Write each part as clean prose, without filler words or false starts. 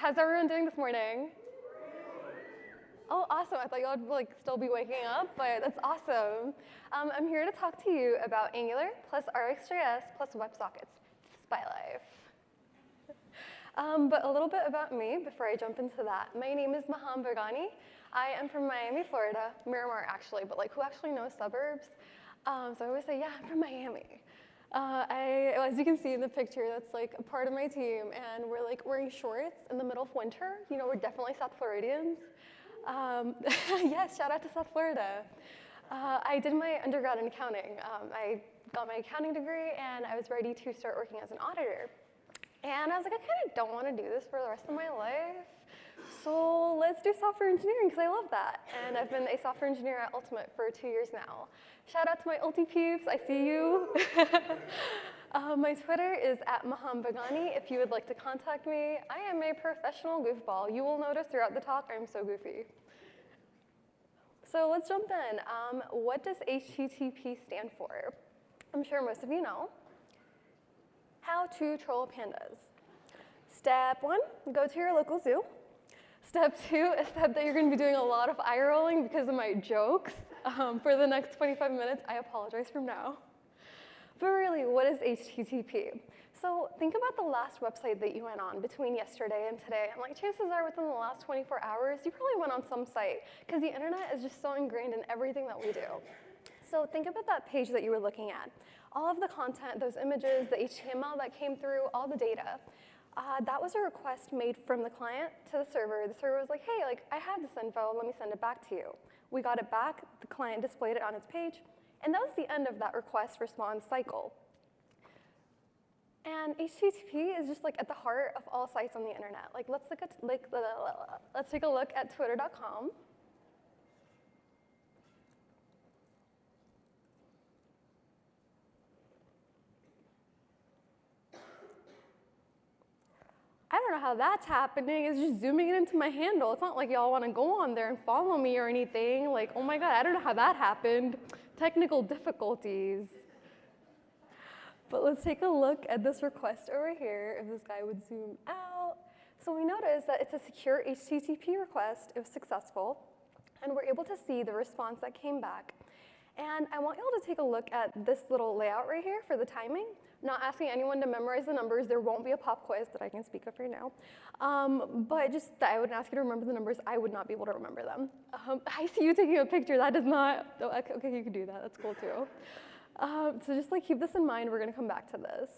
How's everyone doing this morning? Oh, awesome. I thought y'all would like still be waking up, but that's awesome. I'm here to talk to you about Angular plus RxJS plus WebSockets, Spy Life. But a little bit about me before I jump into that. My name is Maham Boghani. I am from Miami, Florida, Miramar actually, but like who actually knows suburbs? So I always say, yeah, I'm from Miami. As you can see in the picture, that's like a part of my team, and we're like wearing shorts in the middle of winter. You know, we're definitely South Floridians. Yes, shout out to South Florida. I did my undergrad in accounting. I got my accounting degree, and I was ready to start working as an auditor. And I was like, I kind of don't want to do this for the rest of my life. So let's do software engineering, because I love that. And I've been a software engineer at Ultimate for 2 years now. Shout out to my Ulti peeps, I see you. My Twitter is @Maham Boghani if you would like to contact me. I am a professional goofball. You will notice throughout the talk I'm so goofy. So let's jump in. What does HTTP stand for? I'm sure most of you know. How to troll pandas. Step 1, go to your local zoo. Step 2, accept that you're going to be doing a lot of eye rolling because of my jokes for the next 25 minutes. I apologize from now. But really, what is HTTP? So think about the last website that you went on between yesterday and today. And like chances are within the last 24 hours, you probably went on some site because the internet is just so ingrained in everything that we do. So think about that page that you were looking at. All of the content, those images, the HTML that came through, all the data. That was a request made from the client to the server. The server was like, hey, like, I have this info, let me send it back to you. We got it back, the client displayed it on its page, and that was the end of that request response cycle. And HTTP is just like at the heart of all sites on the internet. Like let's take a look at twitter.com. I don't know how that's happening. It's just zooming it into my handle. It's not like y'all want to go on there and follow me or anything. Like, oh my God, I don't know how that happened. Technical difficulties. But let's take a look at this request over here, if this guy would zoom out. So we notice that it's a secure HTTP request. It was successful. And we're able to see the response that came back. And I want y'all to take a look at this little layout right here for the timing. Not asking anyone to memorize the numbers. There won't be a pop quiz that I can speak of right now. But just that I would ask you to remember the numbers. I would not be able to remember them. I see you taking a picture. That is not, oh, okay, you can do that. That's cool too. So just like keep this in mind. We're going to come back to this.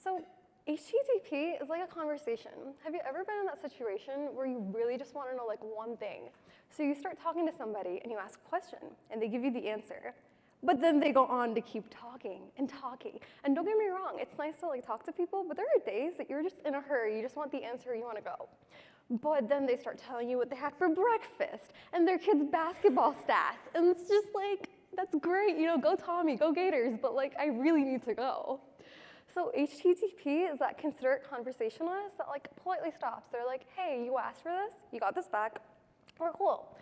So HTTP is like a conversation. Have you ever been in that situation where you really just want to know like one thing? So you start talking to somebody and you ask a question and they give you the answer. But then they go on to keep talking and talking. And don't get me wrong, it's nice to like talk to people, but there are days that you're just in a hurry. You just want the answer, you want to go. But then they start telling you what they had for breakfast and their kids' basketball stats. And it's just like, that's great, you know, go Tommy, go Gators, but like I really need to go. So HTTP is that considerate conversationalist that like politely stops. They're like, hey, you asked for this, you got this back, we're cool.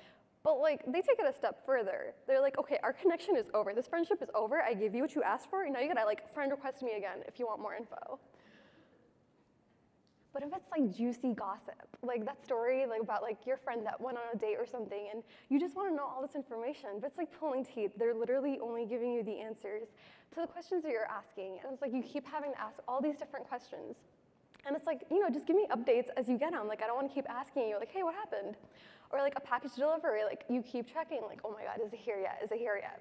But like, they take it a step further. They're like, okay, our connection is over. This friendship is over. I gave you what you asked for. Now you gotta like friend request me again if you want more info. But if it's like juicy gossip, like that story like about like your friend that went on a date or something, and you just want to know all this information, but it's like pulling teeth. They're literally only giving you the answers to the questions that you're asking, and it's like you keep having to ask all these different questions. And it's like, you know, just give me updates as you get them. Like I don't want to keep asking you like, hey, what happened? Or like a package delivery, like you keep checking, like, oh my God, is it here yet? Is it here yet?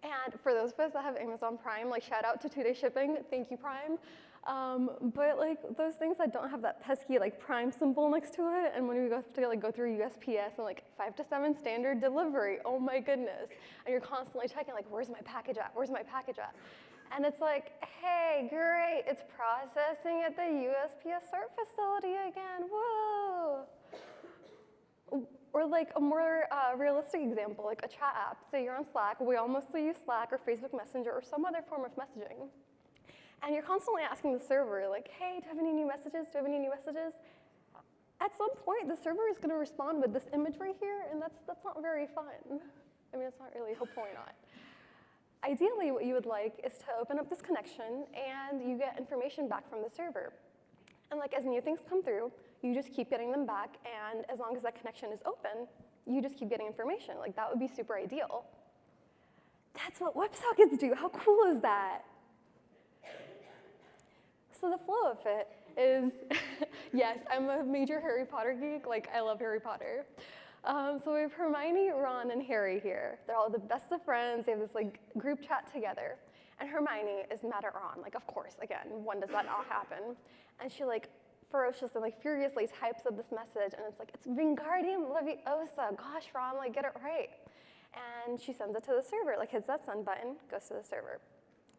And for those of us that have Amazon Prime, like shout out to 2-day shipping, thank you Prime. But like those things that don't have that pesky like Prime symbol next to it, and when we go to like go through USPS and like 5 to 7 standard delivery, oh my goodness. And you're constantly checking like, where's my package at? Where's my package at? And it's like, hey, great, it's processing at the USPS CERT facility again, whoa. Or like a more realistic example, like a chat app. Say you're on Slack. We all mostly use Slack or Facebook Messenger or some other form of messaging. And you're constantly asking the server, like, hey, do you have any new messages? Do you have any new messages? At some point, the server is going to respond with this image right here, and that's not very fun. I mean, it's not really, hopefully not. Ideally, what you would like is to open up this connection, and you get information back from the server. And like as new things come through, you just keep getting them back, and as long as that connection is open, you just keep getting information. Like that would be super ideal. That's what WebSockets do. How cool is that? So the flow of it is, yes, I'm a major Harry Potter geek. Like I love Harry Potter. So we have Hermione, Ron, and Harry here. They're all the best of friends. They have this like group chat together. And Hermione is mad at Ron. Like, of course, again, when does that not happen? And she like ferociously, like furiously types up this message, and it's like, it's Wingardium Leviosa. Gosh, Ron, like get it right. And she sends it to the server, like hits that send button, goes to the server.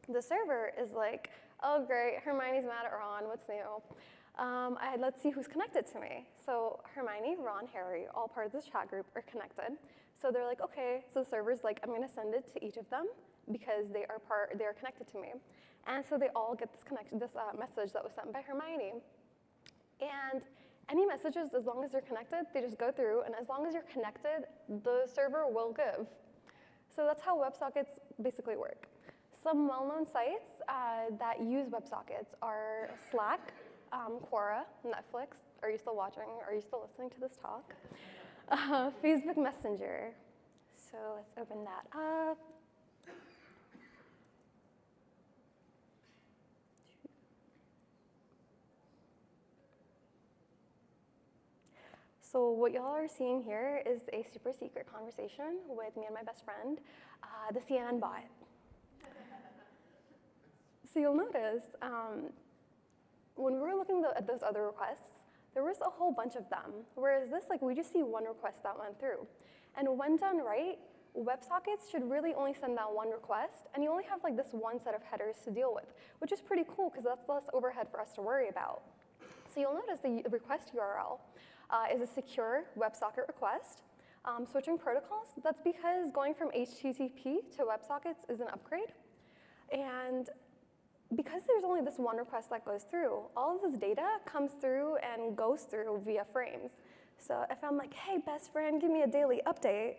The server is like, oh great, Hermione's mad at Ron, what's new? Let's see who's connected to me. So Hermione, Ron, Harry, all part of this chat group are connected. So they're like, okay, so the server's like, I'm gonna send it to each of them because they are connected to me. And so they all get this message that was sent by Hermione. And any messages, as long as they're connected, they just go through, and as long as you're connected, the server will give. So that's how WebSockets basically work. Some well-known sites that use WebSockets are Slack, Quora, Netflix. Are you still watching? Are you still listening to this talk? Facebook Messenger. So let's open that up. So what y'all are seeing here is a super secret conversation with me and my best friend, the CNN bot. So you'll notice when we were looking at those other requests, there was a whole bunch of them. Whereas this, like, we just see one request that went through. And when done right, WebSockets should really only send that one request, and you only have like this one set of headers to deal with, which is pretty cool because that's less overhead for us to worry about. So you'll notice the request URL is a secure WebSocket request. Switching protocols, that's because going from HTTP to WebSockets is an upgrade. And because there's only this one request that goes through, all of this data comes through and goes through via frames. So if I'm like, hey, best friend, give me a daily update,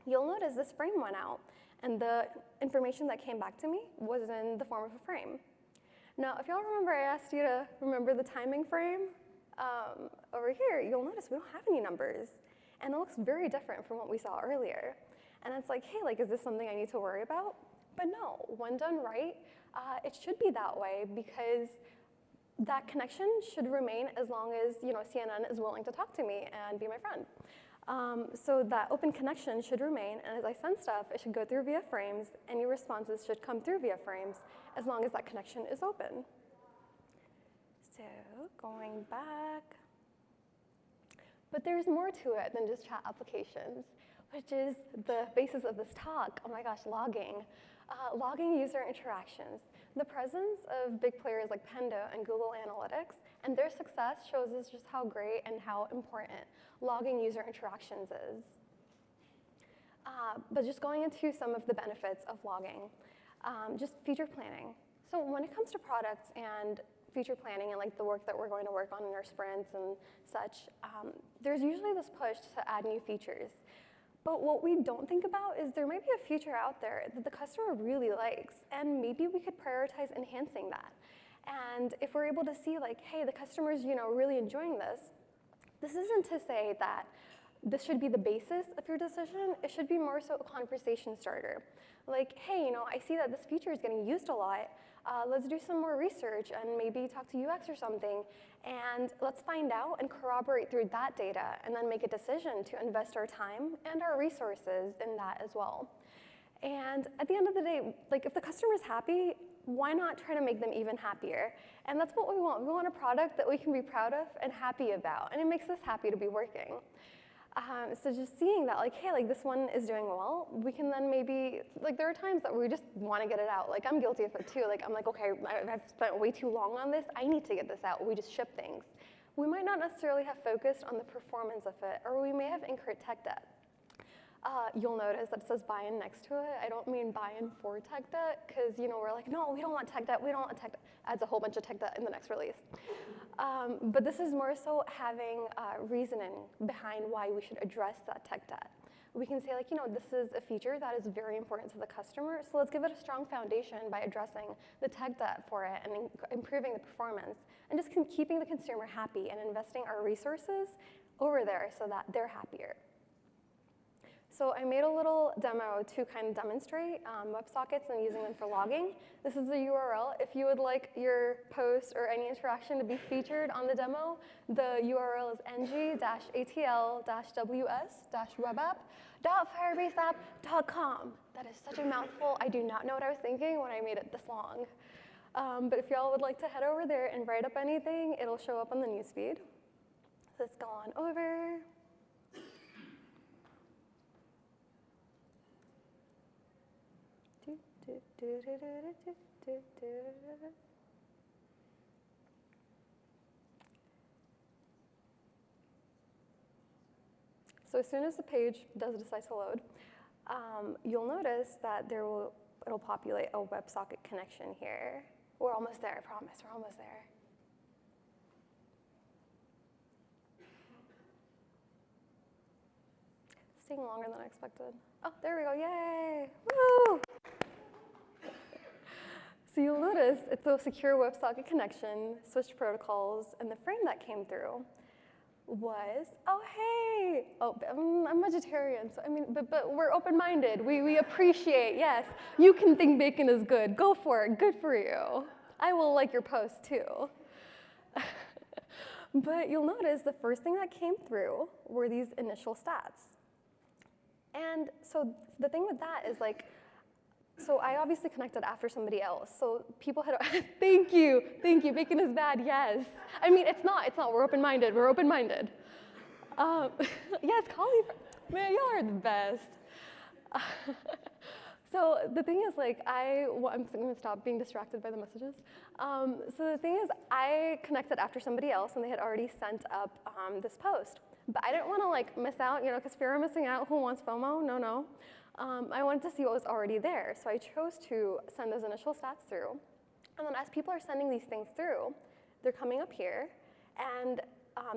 you'll notice this frame went out, and the information that came back to me was in the form of a frame. Now, if y'all remember, I asked you to remember the timing frame. Over here, you'll notice we don't have any numbers, and it looks very different from what we saw earlier. And it's like, hey, like, is this something I need to worry about? But no, when done right, it should be that way because that connection should remain as long as CNN is willing to talk to me and be my friend. So that open connection should remain, and as I send stuff, it should go through via frames. Any responses should come through via frames as long as that connection is open. So going back. But there's more to it than just chat applications, which is the basis of this talk. Oh my gosh, logging. Logging user interactions. The presence of big players like Panda and Google Analytics and their success shows us just how great and how important logging user interactions is. But just going into some of the benefits of logging, just feature planning. So when it comes to products and feature planning and like the work that we're going to work on in our sprints and such, there's usually this push to add new features. But what we don't think about is there might be a feature out there that the customer really likes, and maybe we could prioritize enhancing that. And if we're able to see like, hey, the customer's really enjoying this, this isn't to say that this should be the basis of your decision. It should be more so a conversation starter. Like, hey, I see that this feature is getting used a lot. Let's do some more research and maybe talk to UX or something, and let's find out and corroborate through that data and then make a decision to invest our time and our resources in that as well. And at the end of the day, like if the customer's happy, why not try to make them even happier? And that's what we want. We want a product that we can be proud of and happy about, and it makes us happy to be working. So just seeing that, like, hey, like this one is doing well, we can then maybe, like there are times that we just want to get it out. Like I'm guilty of it too. Like I'm like, okay, I've spent way too long on this. I need to get this out. We just ship things. We might not necessarily have focused on the performance of it, or we may have incurred tech debt. You'll notice that it says buy-in next to it. I don't mean buy-in for tech debt, because we're like, no, we don't want tech debt. We don't want tech debt. Adds a whole bunch of tech debt in the next release. But this is more so having reasoning behind why we should address that tech debt, we can say like, this is a feature that is very important to the customer, so let's give it a strong foundation by addressing the tech debt for it and improving the performance, and just keeping the consumer happy and investing our resources over there so that they're happier. So I made a little demo to kind of demonstrate WebSockets and using them for logging. This is the URL. If you would like your post or any interaction to be featured on the demo, the URL is ng-atl-ws-webapp.firebaseapp.com. That is such a mouthful. I do not know what I was thinking when I made it this long. But if y'all would like to head over there and write up anything, it'll show up on the newsfeed. Let's go on over. So as soon as the page does decide to load, you'll notice that it'll populate a WebSocket connection here. We're almost there, I promise, we're almost there. It's taking longer than I expected. Oh, there we go, yay, woo! So you'll notice it's a secure WebSocket connection, switched protocols, and the frame that came through was, oh, hey, oh, I'm vegetarian, so I mean, but we're open-minded. We appreciate, yes, you can think bacon is good. Go for it, good for you. I will like your post too. But you'll notice the first thing that came through were these initial stats. And so the thing with that is like, so I obviously connected after somebody else. So people had, thank you, bacon is bad, yes. I mean, it's not, we're open-minded, Yes, cauliflower, man, y'all are the best. So the thing is like, I'm gonna stop being distracted by the messages. So the thing is, I connected after somebody else and they had already sent up this post. But I didn't wanna like miss out, because fear of missing out, who wants FOMO? No. I wanted to see what was already there, so I chose to send those initial stats through. And then as people are sending these things through, they're coming up here, and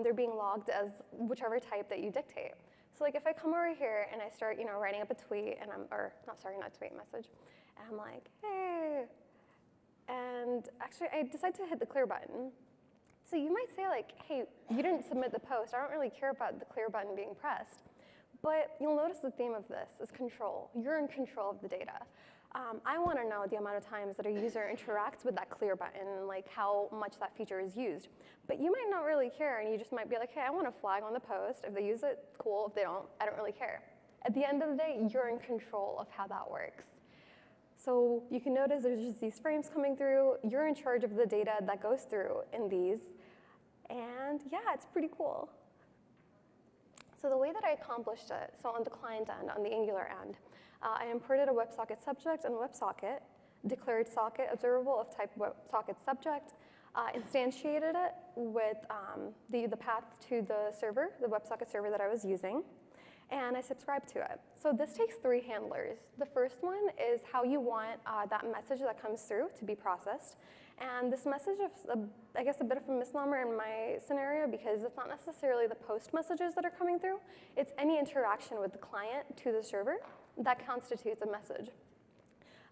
they're being logged as whichever type that you dictate. So like if I come over here and I start, writing up a tweet, and not tweet, message, and I'm like, hey, and actually I decide to hit the clear button. So you might say like, hey, you didn't submit the post. I don't really care about the clear button being pressed. But you'll notice the theme of this is control. You're in control of the data. I want to know the amount of times that a user interacts with that clear button and like how much that feature is used. But you might not really care, and you just might be like, hey, I want a flag on the post. If they use it, cool. If they don't, I don't really care. At the end of the day, you're in control of how that works. So you can notice there's just these frames coming through. You're in charge of the data that goes through in these. And yeah, it's pretty cool. So the way that I accomplished it, so on the client end, on the Angular end, I imported a WebSocket subject and WebSocket, declared socket observable of type WebSocket subject, instantiated it with the path to the server, the WebSocket server that I was using, and I subscribed to it. So this takes 3 handlers. The first one is how you want that message that comes through to be processed. And this message is, I guess, a bit of a misnomer in my scenario because it's not necessarily the post messages that are coming through. It's any interaction with the client to the server that constitutes a message.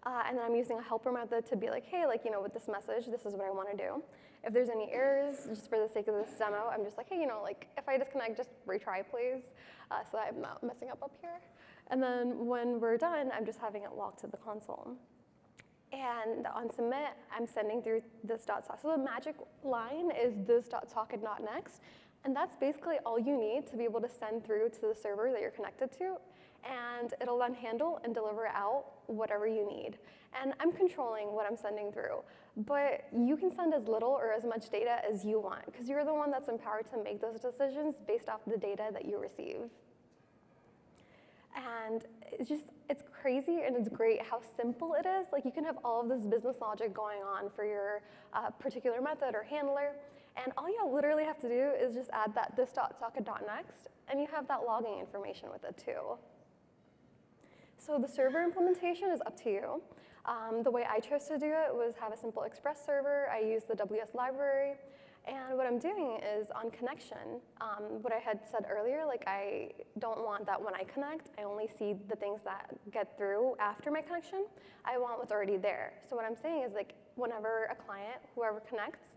And then I'm using a helper method to be like, hey, with this message, this is what I want to do. If there's any errors, just for the sake of this demo, I'm just like, hey, if I disconnect, just retry, please, so that I'm not messing up here. And then when we're done, I'm just having it logged to the console. And on submit, I'm sending through this .socket. So the magic line is this.socket.next. And that's basically all you need to be able to send through to the server that you're connected to. And it'll then handle and deliver out whatever you need. And I'm controlling what I'm sending through. But you can send as little or as much data as you want, because you're the one that's empowered to make those decisions based off the data that you receive. And it's crazy and it's great how simple it is. Like you can have all of this business logic going on for your particular method or handler. And all you literally have to do is just add that this.socket.next, and you have that logging information with it too. So the server implementation is up to you. The way I chose to do it was have a simple Express server. I used the WS library, And what I'm doing is on connection, what I had said earlier, like I don't want that when I connect, I only see the things that get through after my connection. I want what's already there. So what I'm saying is like whenever a client, whoever connects,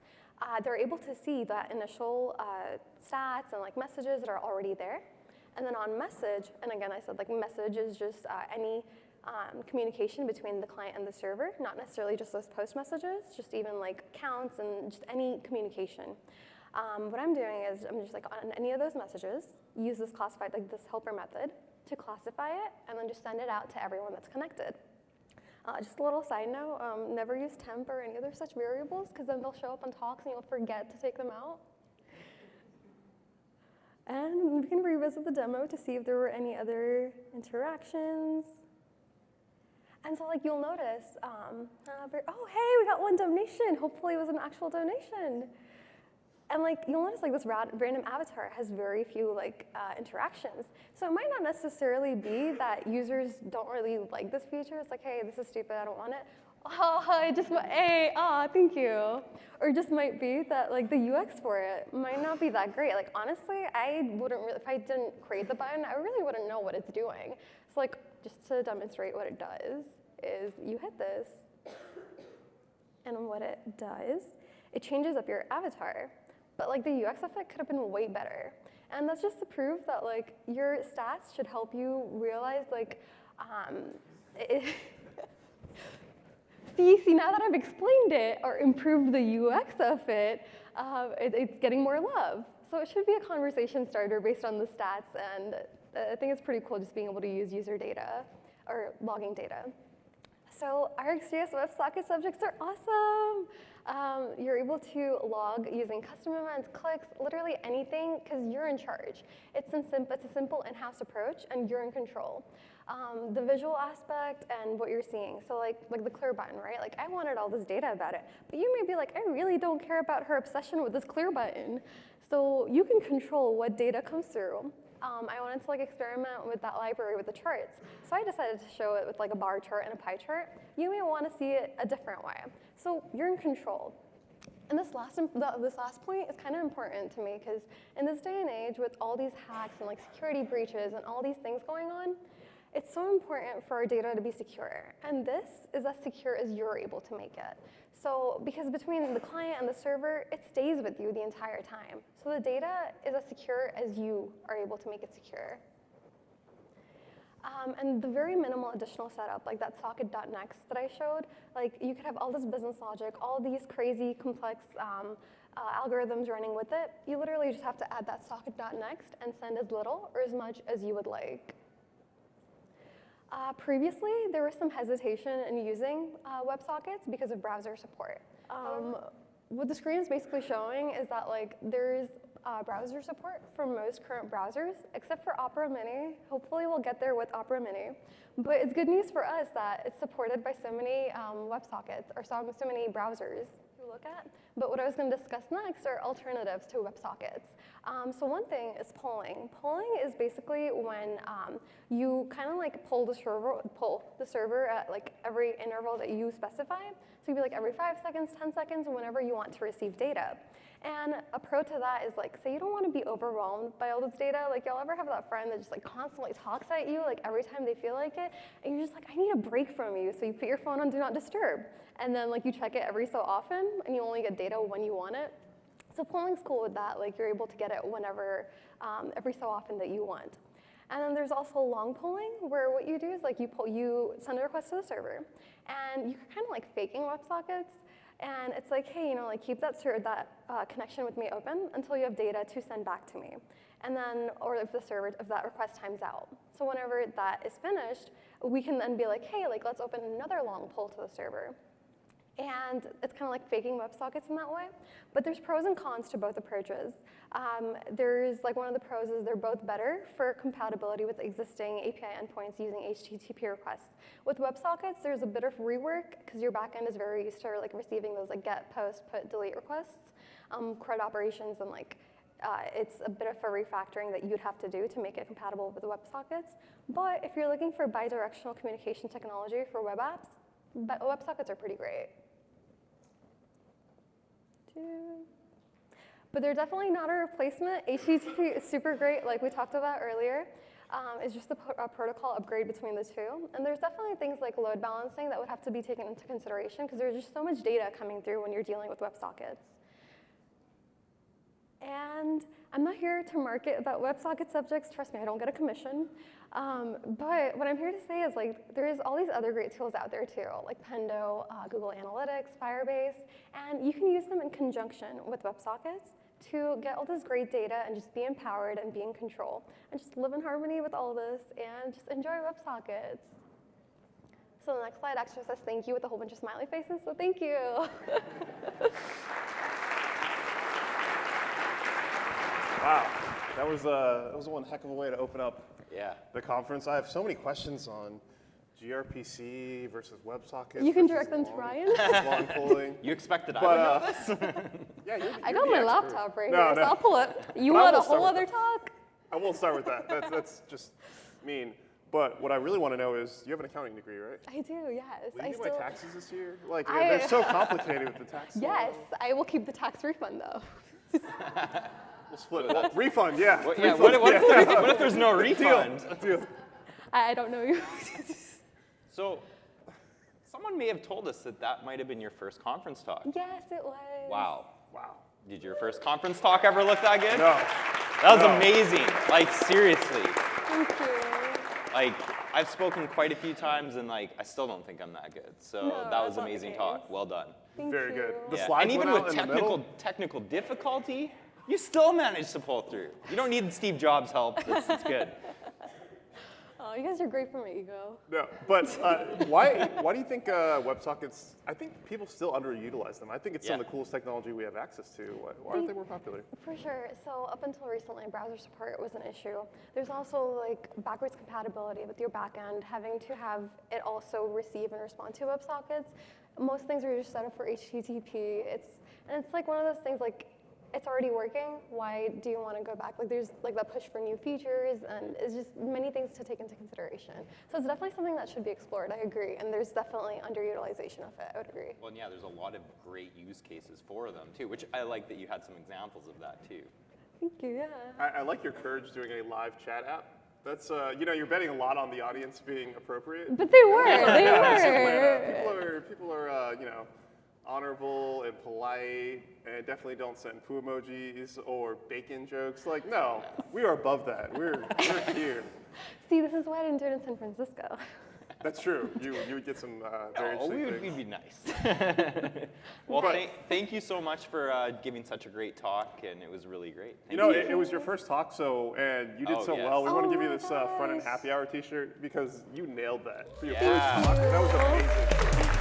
they're able to see that initial stats and like messages that are already there. And then on message, and again I said like message is just any communication between the client and the server, not necessarily just those post messages, just even like counts and just any communication. What I'm doing is I'm just like on any of those messages, use this classified, like this helper method to classify it and then just send it out to everyone that's connected. Just a little side note, never use temp or any other such variables because then they'll show up on talks and you'll forget to take them out. And we can revisit the demo to see if there were any other interactions. And so like you'll notice, oh hey, we got one donation. Hopefully it was an actual donation. And like you'll notice like this random avatar has very few like interactions. So it might not necessarily be that users don't really like this feature. It's like, hey, this is stupid, I don't want it. Oh, I just want, hey, thank you. Or it just might be that like the UX for it might not be that great. Like honestly, I wouldn't really, if I didn't create the button, I really wouldn't know what it's doing. So like just to demonstrate what it does is you hit this, and what it does, it changes up your avatar. But like the UX of it could have been way better. And that's just to prove that like your stats should help you realize like, see, now that I've explained it or improved the UX of it, it's getting more love. So it should be a conversation starter based on the stats, and I think it's pretty cool just being able to use user data or logging data. So RxJS WebSocket subjects are awesome. You're able to log using custom events, clicks, literally anything, because you're in charge. It's a simple in-house approach, and you're in control. The visual aspect and what you're seeing. So like the clear button, right? Like I wanted all this data about it, but you may be like, I really don't care about her obsession with this clear button. So you can control what data comes through. I wanted to like experiment with that library with the charts. So I decided to show it with like a bar chart and a pie chart. You may want to see it a different way. So you're in control. And this last point is kind of important to me because in this day and age with all these hacks and like security breaches and all these things going on, it's so important for our data to be secure. And this is as secure as you're able to make it. So because between the client and the server, it stays with you the entire time. So the data is as secure as you are able to make it secure. And the very minimal additional setup, like that socket.next that I showed, like you could have all this business logic, all these crazy complex algorithms running with it. You literally just have to add that socket.next and send as little or as much as you would like. Previously, there was some hesitation in using WebSockets because of browser support. What the screen is basically showing is that like there's browser support for most current browsers, except for Opera Mini. Hopefully, we'll get there with Opera Mini. But it's good news for us that it's supported by so many WebSockets or so many browsers to look at. But what I was going to discuss next are alternatives to WebSockets. So one thing is polling. Polling is basically when you kind of like pull the server at like every interval that you specify. So you'd be like every 5 seconds, 10 seconds, whenever you want to receive data. And a pro to that is like, say you don't want to be overwhelmed by all this data. Like y'all ever have that friend that just like constantly talks at you like every time they feel like it, and you're just like, I need a break from you. So you put your phone on Do Not Disturb, and then like you check it every so often, and you only get data when you want it. So polling's cool with that. Like you're able to get it whenever, every so often that you want. And then there's also long polling, where what you do is like you send a request to the server, and you're kind of like faking WebSockets. And it's like, hey, like keep that connection with me open until you have data to send back to me. And then, or if that request times out. So whenever that is finished, we can then be like, hey, like let's open another long poll to the server. And it's kind of like faking WebSockets in that way. But there's pros and cons to both approaches. There's like one of the pros is they're both better for compatibility with existing API endpoints using HTTP requests. With WebSockets, there's a bit of rework because your backend is very used to like receiving those like get, post, put, delete requests, CRUD operations, and like it's a bit of a refactoring that you'd have to do to make it compatible with WebSockets. But if you're looking for bidirectional communication technology for web apps, WebSockets are pretty great. But they're definitely not a replacement. HTTP is super great, like we talked about earlier. It's just a protocol upgrade between the two. And there's definitely things like load balancing that would have to be taken into consideration because there's just so much data coming through when you're dealing with WebSockets. And I'm not here to market about WebSocket subjects. Trust me, I don't get a commission. But what I'm here to say is like there's all these other great tools out there too, like Pendo, Google Analytics, Firebase, and you can use them in conjunction with WebSockets to get all this great data and just be empowered and be in control and just live in harmony with all this and just enjoy WebSockets. So the next slide actually says thank you with a whole bunch of smiley faces, so thank you. Wow, that was one heck of a way to open up the conference. I have so many questions on gRPC versus WebSockets. You can direct them to Ryan. Long polling. You expected I would know this? Yeah, I got my laptop right here, No. so I'll pull it. You want a whole other talk? I won't start with that. That's just mean. But what I really want to know is, you have an accounting degree, right? I do, yes. Will you do my taxes this year? Like, they're so complicated with the tax law. Yes, I will keep the tax refund though. We'll split it. Refund, yeah. What if there's no refund? Deal. I don't know you. So, someone may have told us that might have been your first conference talk. Yes, it was. Wow. Wow. Did your first conference talk ever look that good? No. That was amazing. Like, seriously. Thank you. Like, I've spoken quite a few times, and like, I still don't think I'm that good. So No, that was that's not the amazing case. talk. Well done. Thank Very you. good. The Yeah. slides And even went with out in the middle. technical difficulty, you still managed to pull through. You don't need Steve Jobs' help. It's good. Oh, you guys are great for my ego. No, but why do you think WebSockets, I think people still underutilize them. I think it's some of the coolest technology we have access to. Why aren't they more popular? For sure. So up until recently, browser support was an issue. There's also like backwards compatibility with your backend, having to have it also receive and respond to WebSockets. Most things are just set up for HTTP. It's like one of those things like, it's already working, why do you want to go back? Like there's like that push for new features and it's just many things to take into consideration. So it's definitely something that should be explored, I agree. And there's definitely underutilization of it, I would agree. Well, yeah, there's a lot of great use cases for them too, which I like that you had some examples of that too. Thank you, yeah. I like your courage doing a live chat app. That's, you're betting a lot on the audience being appropriate. But they were, they were. People are, honorable and polite, and definitely don't send poo emojis or bacon jokes. Like, no, we are above that. We're here. See, this is why I didn't do it in San Francisco. That's true. You would get some very interesting we'd be nice. Well, thank you so much for giving such a great talk, and it was really great. It was your first talk, and you did well. We want to give you this gosh. front-end happy hour t-shirt because you nailed that for your Yeah. first talk. That was amazing.